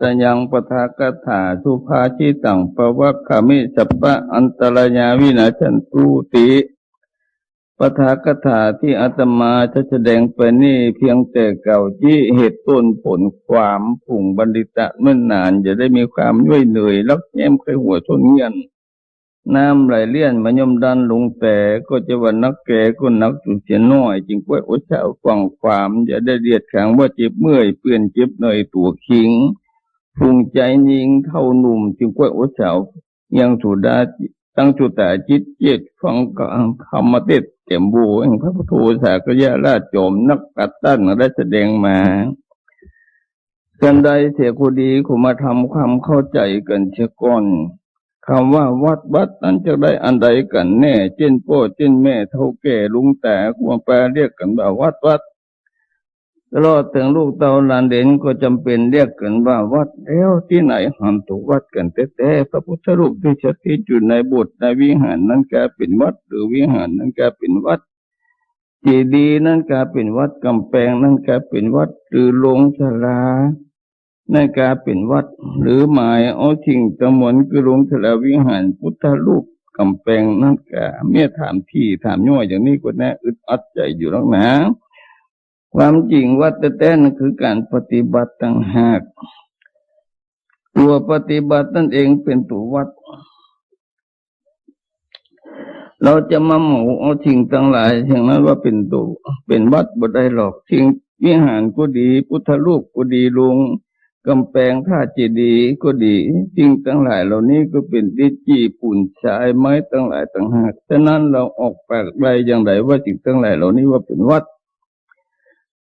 ตยังปทากถาสุภาชิตังปวัคคามิสัพพะอันตรายาวินาชันตุติปทากถาที่อาตมาจะแสดงไปนี่เพียงแต่เก่าที่เหตุต้นผลความผุ่งบัณฑิตะเมื่อนานจะได้มีความย่อยเหนื่อยลักแย้มเคยหัวชนเงียนน้ำไหลเลี่ยนมายมดันลงแต่ก็จะว่านักแก่ก็นักจุดเสียน้อยจึงก้วยอดเช้าฟังความจะได้เรียดขังว่าเจ็บเมื่อยเปื่อนเจ็บหน่อยตัวคิงภูมิใจยิงเท่าหนุ่มจึงก้วยอดเช้ายังสุดาตั้งจุดแต่จิตเจตฟังธรรมเทศเต็มบูแห่งพระพุทธศาสนาราชโจมนักกัดตั้นได้แสดงมากันใดเสียกูดีกูมาทำความเข้าใจกันเสียก่อนคำว่าวัดนั้นจะได้อันใดกันแน่เช่นพ่อเช่นแม่เท่าแก่ลุงแต่ควรแปลเรียกกันว่าวัดตลอดถึงลูกเต่าหลานเด่นก็จำเป็นเรียกกันว่าวัดแล้วที่ไหนห้ามถูกวัดกันแต่พระพุทธรูปที่สถิตอยู่ในโบสถ์ในวิหารนั้นกลายเป็นวัดหรือวิหารนั้นกลายเป็นวัดเจดีย์นั้นกลายเป็นวัดกำแพงนั้นกลายเป็นวัดหรือโรงศาลานั่นกลายเป็นวัดหรือหมายเอาสิ่งทั้งหมดคือโรงศาลาวิหารพุทธรูปกำแพงนั่นกะเมื่อถามที่ถามย่อยอย่างนี้ก็แน่อึดอัดใจอยู่แล้วนะความจริงวัดแต่นั่นคือการปฏิบัติต่างหากตัวปฏิบัตินั่นเองเป็นตัววัดเราจะมาหมู่เอาสิ่งต่างหลายอย่างนั้นว่าเป็นตัวเป็นวัดบ่ได้หรอกสิ่งวิหารก็ดีพุทธรูปก็ดีโรงกำแพงท่าเจดีย์ก็ดีสิ่งต่างหลายเหล่านี้ก็เป็นดินจีปุ่นทรายไม้ต่างหลายต่างหากฉะนั้นเราออกปากได้อย่างไรว่าสิ่งต่างหลายเหล่านี้ว่าเป็นวัด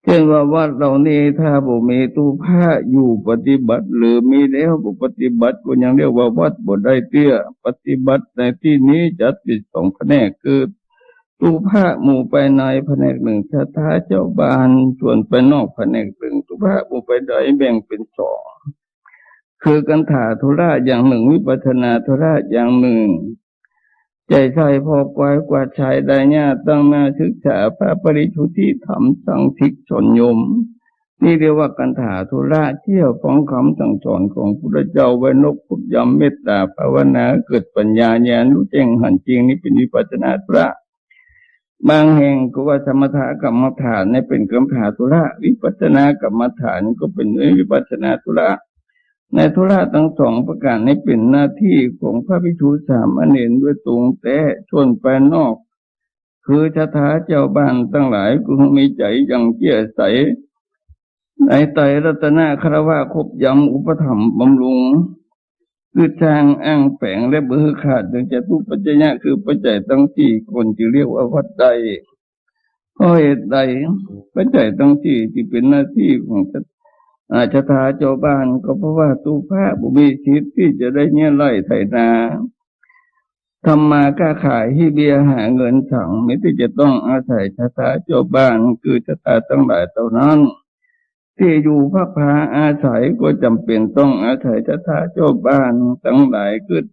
เช่นว่าวัดเหล่านี้ถ้าบ่มีตู้ผ้าอยู่ปฏิบัติหรือมีแล้วบ่ปฏิบัติก็ยังเรียกว่าวัดบ่ได้เตี้ยปฏิบัติในที่นี้จัดเป็นสองแผนกคือตู้ผ้าหมู่ไปในแผนกหนึ่งสถาเจ้าบ้านส่วนไปนอกแผนกหนึ่งตู้ผ้าหมู่ไปใดแบ่งเป็นสองคือกันถาธุระอย่างหนึ่งวิปัสสนาธุระอย่างหนึ่งใจใส่พอกวายกวาดชายได้เนี่ยตั้งหน้าศึกษาพระปริชุทธิธรรมสังทิกชนยมนี่เรียกว่ากันถาธุระเที่ยวของคำสั่งสอนของพระพุทธเจ้าไว้นกพุทธยำเมตตาภาวนาเกิดปัญญาญาณรู้แจ้งหันจริงนี่เป็นวิปัสสนาธุระบางแห่งก็ว่าสมถกรรมฐานนี่เป็นกรรมฐานธุระวิปัสสนากรรมฐานก็เป็นวิปัสสนาธุระในธุระทั้งสองประการนี้เป็นหน้าที่ของพระภิกษุสามเณรด้วยตรงแต่ชนไปนอกคือชะถาเจ้าบ้านทั้งหลายก็มีใจอย่างเจียใสในไตรรัตนะคารวะครบยำอุปถัมภ์บำรุงคือทางอ้างแฝงและเบือขาดจึงจะทุกปัจจัยคือปัจจัยทั้งสี่คนจึงเรียกว่าวัดใดเพราะเหตุใดปัจจัยทั้งสี่ที่เป็นหน้าที่ของชะถาเจ้าบ้านก็เพราะว่าตู้ผ้าบุมีสิทธิ์ที่จะได้เนี่ยไล่ไถนาทำมาค้าขายที่เบียหาเงินสั่งไม่ที่จะต้องอาศัยชะถาเจ้าบ้านคือชะถาทั้งหลายเท่านั้นที่อยู่พักพาอาศัยก็จำเป็นต้องอาศัยชะถาเจ้าบ้านทั้งหลายคือ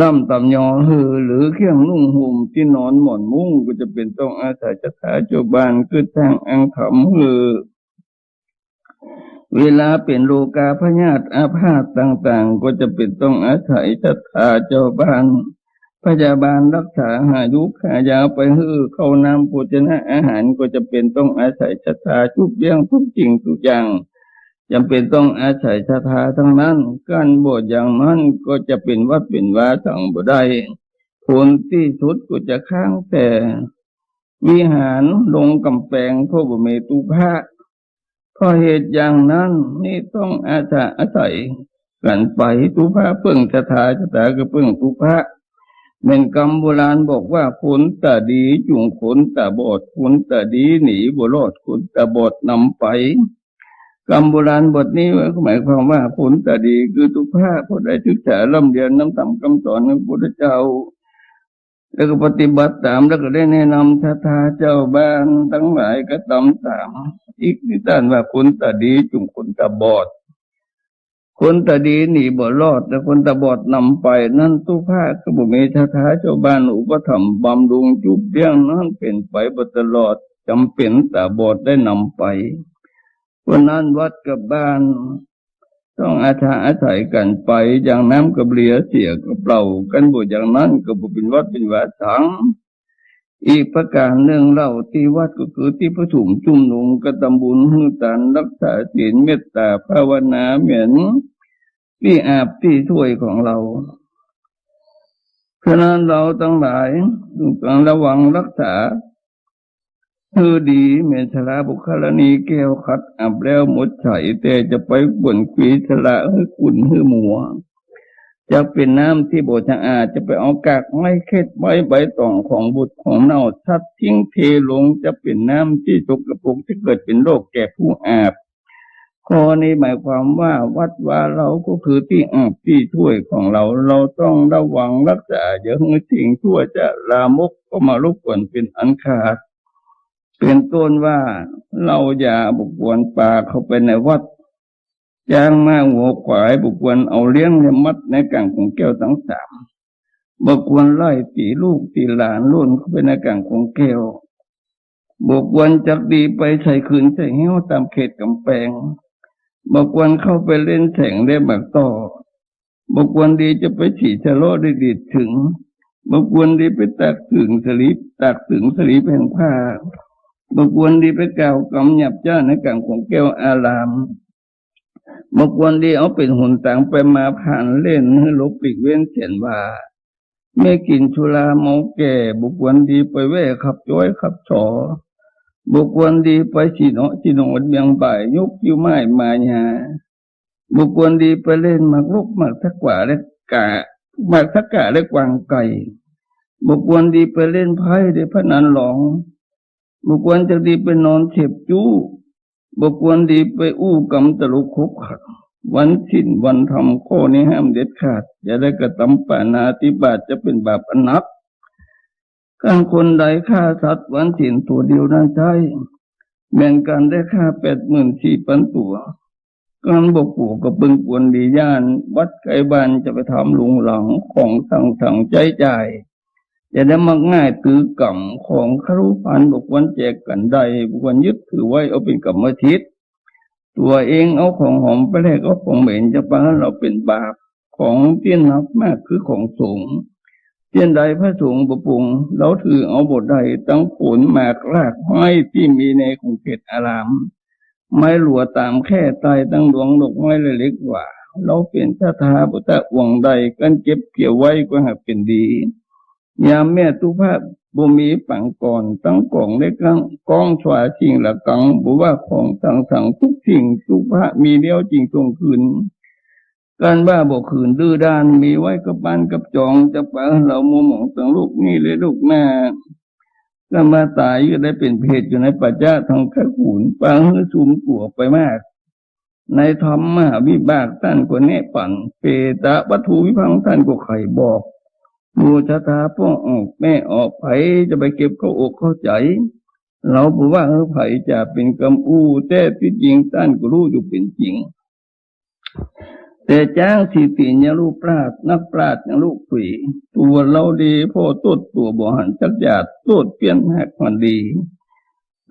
ล่ำตำยอหือหรือเครื่องนุ่งห่มที่นอนหมอนมุ้งก็จะเป็นต้องอาศัยชะถาเจ้าบ้านคือทางอังขำหือเวลาเป็นโลกาพยาธิอาพาธต่างๆก็จะเป็นต้องอาศัยศรัทธาเจ้าบ้านพยาบาลรักษาหายุขายาไปฮื้อเข้าน้ำโภชนะอาหารก็จะเป็นต้องอาศัยศรัทธาทุกเรื่องทุกสิ่งทุกอย่างจำเป็นต้องอาศัยศรัทธาทั้งนั้นการบวชอย่างนั้นก็จะเป็นวัดเป็นวาสั่งบ่ได้ผลที่สุดก็จะค้างแต่วิหารลงกำแพงพระบรมตุภะเพราะเหตุอย่างนั้นนี่ต้องอาศัยกันไปตุภะเพิ่งศรัทธาก็เพิ่งตุภะเป็นคำโบราณบอกว่าคนตาดีจุงคนตาบอดคนตาดีหนีบ่รอดคนตาบอดนำไปคำโบราณบทนี้หมายความว่าคนตาดีคือตุภะผู้ได้ศึกษาล่ำเรียนน้ำต่ำคำสอนของพระพุทธเจ้าแล้วก็ปฏิบัติตามแล้วก็ได้แนะนำศรัทธาเจ้าบ้านทั้งหลายก็ตามอีกนิทานว่าคนตาดีจุงคนตาบอดคนตาดีหนีบ่รอดแต่คนตาบอดนำไปนั่นตู้ผ้าก็บ่มีศรัทธาเจ้าบ้านอุปถัมภ์บำรุงจุบเลี้ยงนั้นเป็นไปบ่ตลอดจำเป็นตาบอดได้นำไปเพราะนั้นวัดกับบ้าน ต้องอาศัยกันไปอย่างน้ำกับเหลียเสียกับเปล่ากันบ่อย่างนั้นก็บ่เป็นวัดเป็นวาสังอีกประการหนึ่งเราที่วัดก็คือที่ประชุมชุมนุมกระทำบุญหือทานรักษาศีลเมตตาภาวนาเหมือนที่อาบที่ถ้วยของเราฉะนั้นเราทั้งหลายต้องระวังรักษาคือดีเมตลาบุคลณีแก้วขัดอาบแล้วหมดใสแต่จะไปบ่นขีสละให้กุ่นให้หมัวจะเป็นน้ำที่บ่สะอาดจะไปเอากากไม้เค็ดไว้ใบตองของบุตรของเน่าทัดทิ้งเทลงจะเป็นน้ำที่สกปรกที่เกิดเป็นโรคแก่ผู้อาบข้อนี้หมายความว่าวัดว่าเราก็คือที่อาบที่ถ้วยของเราเราต้องระวังรักษาอย่าให้สิ่งชั่วจะลามกก็มารบกวนเป็นอันขาดเป็นต้นว่าเราอย่าบุกวนป่าเข้าไปในวัดจ้างมาหัวขวายบุกวนเอาเลี้ยงในมัดในกลางของแก้วทั้งสามบุกวนไล่ตีลูกตีหลานล้วนเข้าไปในกลางของแก้วบุกวนจักดีไปใส่คืนใส่เหี้ยวตามเขตกำแพงบุกวนเข้าไปเล่นแสงได้บักต่อบุกวนดีจะไปฉีดชะโลได้ดีถึงบุกวนดีไปตักถึงสลีแผ่นผ้าบกวนดีไปกล่าวกำหยับเจ้าในกลางของแก้วอารามบกวนดีเอาเป็นหุ่นต่างไปมาผ่านเล่นให้ลบปีกเว้นเสียนว่าไม่กินชุราเมาแก่บกวนดีไปแว่ขับจ้อยขับฉอบกวนดีไปฉีโนเบียงบ่ายยกยิ้วไม้มาญาบกวนดีไปเล่นหมากรุกหมากทักกว่าและกะหมากทักกะและกวางไก่บกวนดีไปเล่นไพ่ได้พนันหลองบุคคลจะดีไปนอนเจ็บจู้บุคคลดีไปอู้กำตะลุกคุกขัดวันสิ้นวันทำข้อนี้ห้ามเด็ดขาดอย่าได้กระทำปาณาติบาตจะเป็นบาปอนักการคนใดฆ่าสัตว์วันสิ้นตัวเดียวนั้นใช่แบ่งกันได้ฆ่า84,000 ตัวการบกปู่กับบึงกวนดีย่านวัดไกลบ้านจะไปทำลุงหลังของสั่งใจจ่ายจะได้มักง่ายถือกรรมของครุพันบุคคลแจกกันได้บุคคลยึดถือไว้เอาเป็นกรรมทิศตัวเองเอาของหอมไปแลกเอาของเหม็นจะปาเราเป็นบาปของเตี้ยนนับมากคือของสงฆ์เตี้ยนใดพระสงฆ์ประปรุงเราถือเอาบทใดตั้งผลหมากรากไม้ที่มีในกรุงเทพอารามไม้หลัวตามแค่ตายตั้งดวงดอกไม้เล็กกว่าเราเป็นชาตาพุทธหวังใดกันเก็บเกี่ยวไว้ก็หากเป็นดียามแม่ตุภาพบ่มีปังก่อนตั้งกองในกองสวาชิงละกังบ่ว่าของสั่งทุกสิ่งตุภามีเดียวจริงตรงคืนการบ้าบ่คืนดื้อด้านมีไว้กับบ้านกับจองจะปะเราโมหมองตั้งลูกนี่เลยลูกแม่ก็มาตายก็ได้เป็นเพศอยู่ในปัจจาทางขขุนปังให้ซุมตัวไปมากในธรรมมหาวิบากท่านก็แนะปั่นเปตะวัตถุวิพังท่านก็ไขบอกมูชะตาพ่อออกแม่ออกไผจะไปเก็บเข้าอกเข้าใจเราบอกว่าไผจะเป็นกำอู้แต่ที่จริงท่านก็รู้อยู่เป็นจริงแต่จ้างสิติญาลูกปราดนักปราดอย่างลูกผีตัวเราดีพ่อตดตัวบ่หันจักหยาดตดเปลี่ยนหักมันดี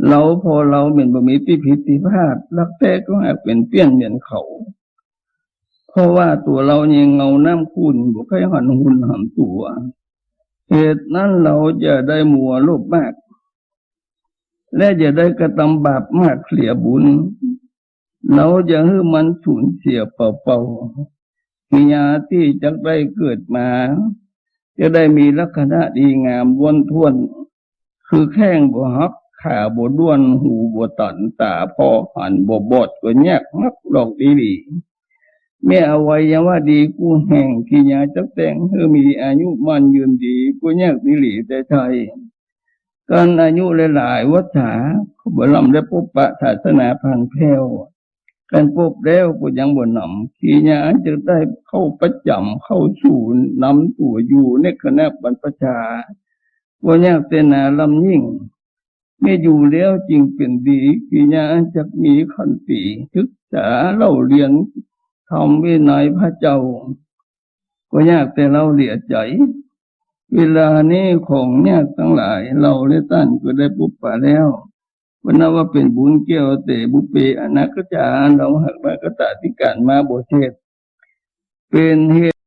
เราพอเราเป็นบ่มีที่ผิดที่พลาดรักแท้ก็หักเป็นเปลี่ยนเหมือนเขาเพราะว่าตัวเรายังเงาน้ำคุณบุคคลหันหุ่นหันตัวเหตุนั้นเราจะได้มัวโลภมากและจะได้กระทำบาปมากเสียบุญเราจะให้มันสูญเสียเปล่าๆมีญาที่จะได้เกิดมาจะได้มีลักษณะดีงามวนท้วนคือแข้งบ่หักขาบ่ด้วนหูบ่ตันตาพอหันบ่บอดก็แยกมักหลอกดีแม่อวัยวะดีกูแห่งกิญาจักแต่งเธอมีอายุมันยืนดีกูแยกดิหลีแต่ใจการอายุหลายๆวัฏฏะบรมได้พบปะศาสนาพันแผ้วการพบแล้วกูยังบ่นำกิญาจะได้เข้าประจำเข้าสู่นำตัวอยู่ในคณะบรรพชากูแยกเสนาลำยิ่งไม่อยู่แล้วจริงเป็นดีกิญาจะมีขันติศึกษาเล่าเรียนทำวินัยพระเจ้าก็ยากแต่เราเหลียใจเวลานี้ของยากทั้งหลายเราและท่านก็ได้ปุบปะแล้ว วันนั้นว่าเป็นบุญเกี่ยวแต่บุพเพอนาคจารเราหักมากตะที่การมาบทเทศเป็นเหตุ